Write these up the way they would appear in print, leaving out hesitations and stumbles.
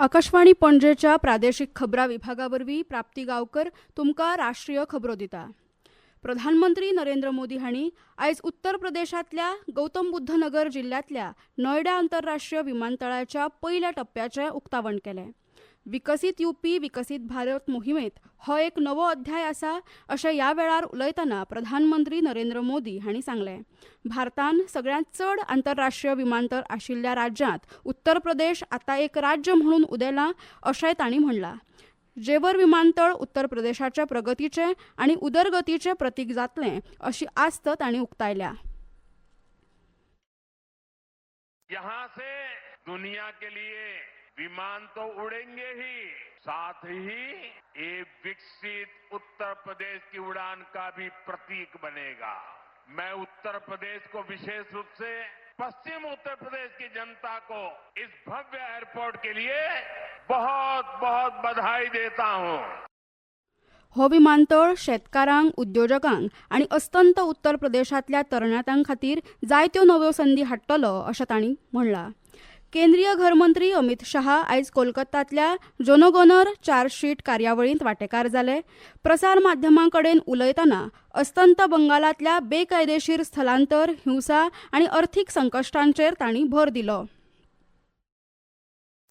आकाशवाणी पणजेच्या प्रादेशिक खबरां विभागावरवीं प्राप्ती गांवकर तुमकां राष्ट्रीय खबरो दिता। प्रधानमंत्री नरेंद्र मोदी हांणी आयज उत्तर प्रदेशांतल्या गौतम बुद्ध नगर जिल्ल्यांतल्या नोयडा आंतरराष्ट्रीय विमानतळाच्या पयल्या टप्प्याचें उक्तावण केलें। विकसीत यूपी विकसीत भारत मोहिमेंत हो एक नवो अध्याय आसा अशें ह्या वेळार उलयतना प्रधानमंत्री नरेंद्र मोदी हांणी सांगलें। भारतान सगळ्यांत चड आंतरराष्ट्रीय विमानतळ आशिल्ल्या राज्यांत उत्तर प्रदेश आतां एक राज्य म्हणून उदेलां अशेंय तांणी म्हणलां। जेवर विमानतळ उत्तर प्रदेशाच्या प्रगतीचे आनी उदरगतीचे प्रतीक जातलें अशी आस्त तांणी उक्तायल्या। यहाँ से दुनिया के लिए विमान तो उड़ेंगे ही, साथ ही ये विकसित उत्तर प्रदेश की उड़ान का भी प्रतीक बनेगा। मैं उत्तर प्रदेश को विशेष रूप से पश्चिम उत्तर प्रदेश की जनता को इस भव्य एयरपोर्ट के लिए बहुत बहुत बधाई देता हूं। हो विमानतळ शेतकारांक, उद्योजकांक आनी अस्तंत उत्तर प्रदेशांतल्या तरणाट्यां खातीर जायत्यो नव्यो संदी हाडटलो अशें तांणी म्हणलां। केंद्रीय घरमंत्री अमित शहा आयज कोलकात्यांतल्या जनगणर चार्जशीट कार्यावळींत वांटेकार जाले। प्रसार माध्यमां कडेन उलयतना अस्तंत बंगालांतल्या बेकायदेशीर स्थलांतर, हिंसा आनी अर्थीक संकश्टांचेर तांणी भर दिलो।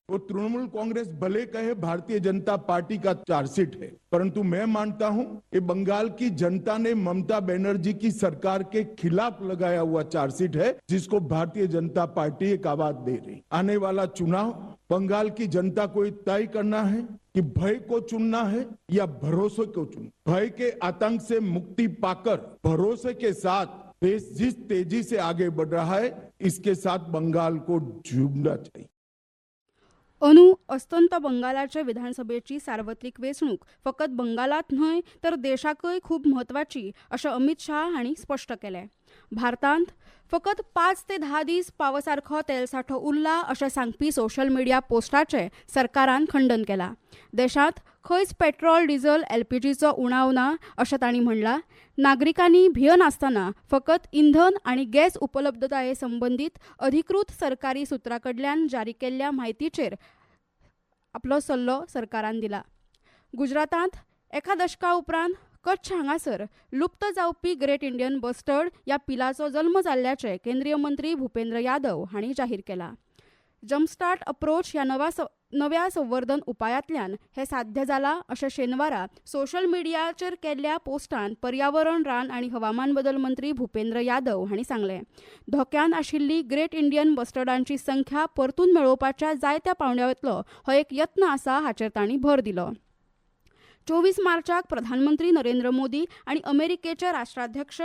वो तृणमूल कांग्रेस भले कहे भारतीय जनता पार्टी का चार्जशीट है, परंतु मैं मानता हूं कि बंगाल की जनता ने ममता बनर्जी की सरकार के खिलाफ लगाया हुआ चार्जशीट है, जिसको भारतीय जनता पार्टी एक आवाज दे रही। आने वाला चुनाव बंगाल की जनता को तय करना है कि भय को चुनना है या भरोसे को चुनना। भय के आतंक से मुक्ति पाकर भरोसे के साथ देश जिस तेजी से आगे बढ़ रहा है, इसके साथ बंगाल को जुड़ना चाहिए। अस्तंत बंगालाचे विधानसभेची सार्वत्रिक वेंचणूक फकत बंगालात न्हय तर देशाकय खूब म्हत्वाची अशें अमित शाह हांणी स्पश्ट केलें। भारतांत फकत 5 ते 10 दीस पावसारखो तेलसाठो उरला अशें सांगपी सोशल मिडिया पोस्टाचें सरकारान खंडन केलां। देशांत खंयच पेट्रोल, डिझल, एलपीजीचो उणाव ना अशें तांणी म्हणलां। नागरिकांनी भिय नासतना फकत इंधन आनी गॅस उपलब्धताये संबंदीत अधिकृत सरकारी सुत्रां कडल्यान जारी केल्ल्या म्हायतीचेर आपलो सल्लो सरकारान दिला। गुजरातांत एका दशका उपरांत कच्छ हांगासर लुप्त जावपी ग्रेट इंडियन बस्टर्ड ह्या पिलाचो जल्म जाल्ल्याचें केंद्रीय मंत्री भुपेंद्र यादव हांणी जाहीर केलां। जम्पस्टार्ट अप्रोच ह्या नव्या संवर्धन उपायांतल्यान हें साध्य जालां अशें शेनवारा सोशल मिडियाचेर केल्ल्या पोस्टांत पर्यावरण, रान आनी हवामान बदल मंत्री भुपेंद्र यादव हांणी सांगलें। धोक्यान आशिल्ली ग्रेट इंडियन बस्टर्डांची संख्या परतून मेळोवपाच्या जायत्या पावंड्यावेतलो हो एक यत्न आसा हाचेर तांणी भर दिलो। 24 मार्चाक प्रधानमंत्री नरेंद्र मोदी आनी अमेरिकेचे राष्ट्राध्यक्ष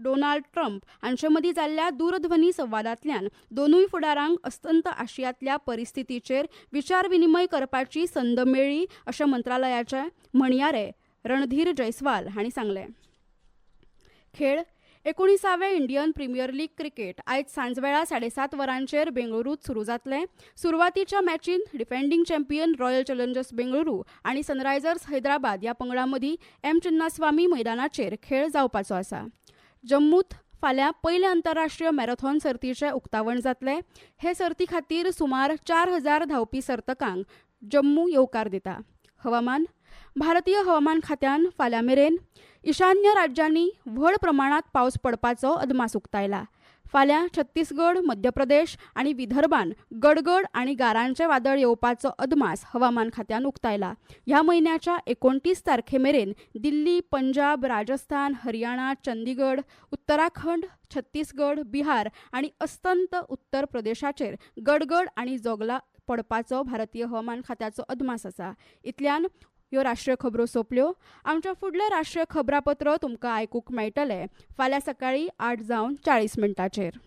डोनाल्ड ट्रम्प हांचे मदीं जाल्ल्या दूरध्वनी संवादांतल्यान दोनूय फुडारांक अस्तंत आशियांतल्या परिस्थितीचेर विचार विनिमय करपाची संद मेळ्ळी अशें मंत्रालयाचे म्हणयारे रणधीर जयस्वाल हांणी सांगलें। खेळ 19वें इंडियन प्रीमियर लीग क्रिकेट आयज सांजवेळा 7:30 वरांचेर बेंगळुरूत सुरू जातलें। सुरवातीच्या मॅचींत defending champion royal challengers Bengaluru आनी सनरायझर्स हैदराबाद ह्या पंगडां मदीं एम चिन्नास्वामी मैदानाचेर खेळ जावपाचो आसा। जम्मूत फाल्यां पयले आंतरराष्ट्रीय मॅरेथॉन सर्तीचें उक्तावण जातलें। हे सर्ती खातीर सुमार 4000 धांवपी सर्तकांक जम्मू येवकार दिता। हवामान भारतीय हवामान खात्यान फाल्यां मेरेन ईशान्य राज्यांनी व्हड प्रमाणात पावस पडपाचो अदमास उक्तायला। फाल्यां छत्तीसगड, मध्य प्रदेश आनी विदर्भान गडगड आनी गारांचे वादळ येवपाचो अदमास हवामान खात्यान उक्तायला। ह्या म्हयन्याच्या 29 तारखेमेरेन दिल्ली, पंजाब, राजस्थान, हरियाणा, चंदीगड, उत्तराखंड, छत्तीसगड, बिहार आनी अस्तंत उत्तर प्रदेशाचेर गडगड आनी जोगला पडपाचो भारतीय हवामान खात्याचो अदमास आसा। इतल्यान ह्यो राष्ट्रीय खबरो सोंपल्यो। आमच्या फुडले राष्ट्रीय खबरापत्र तुमकां आयकूंक मेळटलें फाल्यां सकाळीं 8:40 मिनटांचेर।